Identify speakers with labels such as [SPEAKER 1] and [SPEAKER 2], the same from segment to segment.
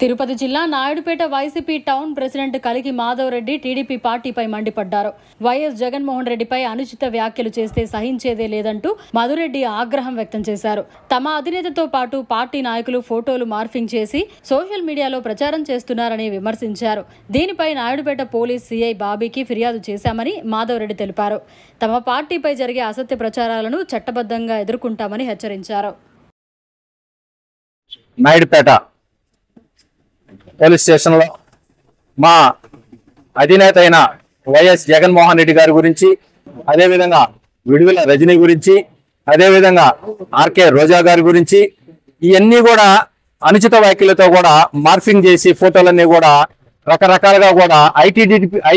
[SPEAKER 1] తిరుపతి జిల్లా Naidupeta YCP town president కలికి Madhav Reddy TDP పార్టీపై మండిపడ్డారు. వైఎస్ జగన్మోహన్ రెడ్డిపై అనుచిత వ్యాఖ్యలు చేస్తే సహించేదే లేదంటూ మధురెడ్డి ఆగ్రహం వ్యక్తం చేశారు. తమ అధినేతతో పాటు పార్టీ నాయకులు ఫోటోలు మార్ఫింగ్ చేసి సోషల్ మీడియాలో ప్రచారం చేస్తున్నారని విమర్శించారు. దీనిపై నాయుడుపేట పోలీస్ సిఐ బాబీకి ఫిర్యాదు చేశామని మాధవ్ రెడ్డి తెలిపారు. తమ పార్టీపై జరిగే అసత్య ప్రచారాలను చట్టబద్ధంగా ఎదుర్కొంటామని హెచ్చరించారు.
[SPEAKER 2] నాయుడుపేట పోలీస్ స్టేషన్లో మా అధినేత అయిన వైఎస్ జగన్మోహన్ రెడ్డి గారి గురించి, అదేవిధంగా విడుదల రజనీ గురించి, అదేవిధంగా ఆర్కే రోజా గారి గురించి ఇవన్నీ కూడా అనుచిత వ్యాఖ్యలతో కూడా మార్ఫింగ్ చేసి ఫోటోలన్నీ కూడా రకరకాలుగా కూడా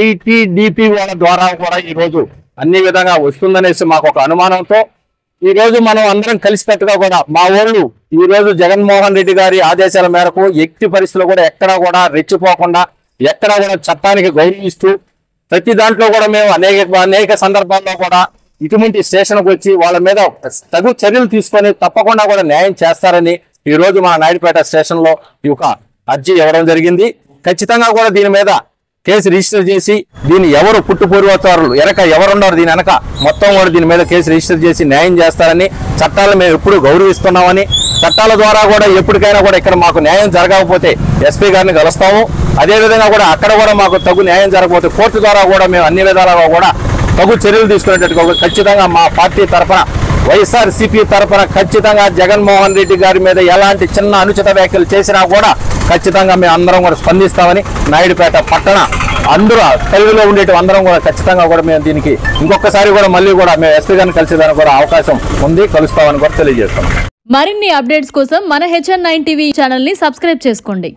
[SPEAKER 2] ఐటీడీపీ వాళ్ళ ద్వారా కూడా ఈరోజు అన్ని విధంగా వస్తుందనేసి మాకు ఒక అనుమానంతో ఈ రోజు మనం అందరం కలిసికట్టుగా కూడా మా వాళ్ళు ఈ రోజు జగన్మోహన్ రెడ్డి గారి ఆదేశాల మేరకు ఎట్టి పరిస్థితుల్లో కూడా ఎక్కడా కూడా రెచ్చిపోకుండా ఎక్కడా కూడా చట్టానికి గౌరవిస్తూ ప్రతి దాంట్లో కూడా మేము అనేక సందర్భాల్లో కూడా ఇటువంటి స్టేషన్కి వచ్చి వాళ్ళ మీద తగు చర్యలు తీసుకొని తప్పకుండా కూడా న్యాయం చేస్తారని ఈ రోజు మా నాయుడుపేట స్టేషన్లో ఈ యొక్క అర్జీ ఇవ్వడం జరిగింది. ఖచ్చితంగా కూడా దీని మీద కేసు రిజిస్టర్ చేసి దీన్ని ఎవరు పుట్టుపూర్వతారులు ఎవరున్నారు దీని వెనక మొత్తం కూడా దీని మీద కేసు రిజిస్టర్ చేసి న్యాయం చేస్తారని, చట్టాలను మేము ఎప్పుడు గౌరవిస్తున్నామని, చట్టాల ద్వారా కూడా ఎప్పటికైనా కూడా ఇక్కడ మాకు న్యాయం జరగకపోతే ఎస్పీ గారిని కలుస్తాము. అదేవిధంగా కూడా అక్కడ కూడా మాకు తగు న్యాయం జరగకపోతే కోర్టు ద్వారా కూడా మేము అన్ని విధాలుగా కూడా తగు చర్యలు తీసుకునేటట్టుగా ఖచ్చితంగా మా పార్టీ తరఫున వైఎస్ఆర్సీపీ తరఫున ఖచ్చితంగా జగన్మోహన్ రెడ్డి గారి మీద ఎలాంటి చిన్న అనుచిత వ్యాఖ్యలు చేసినా కూడా ఖచ్చితంగా మేము అందరం కూడా స్పందిస్తామని నాయుడుపేట పట్టణ అందరూ పరిధిలో ఉండేటి అందరం కూడా ఖచ్చితంగా కూడా మేము దీనికి ఇంకొకసారి కూడా మళ్ళీ కూడా మేము ఎస్పీ గారిని కలిసేదానికి కూడా అవకాశం ఉంది, కలుస్తామని కూడా తెలియజేస్తాం.
[SPEAKER 1] మరిన్ని అప్డేట్స్ కోసం మన HN9 టీవీ ఛానల్ ని సబ్స్క్రైబ్ చేసుకోండి.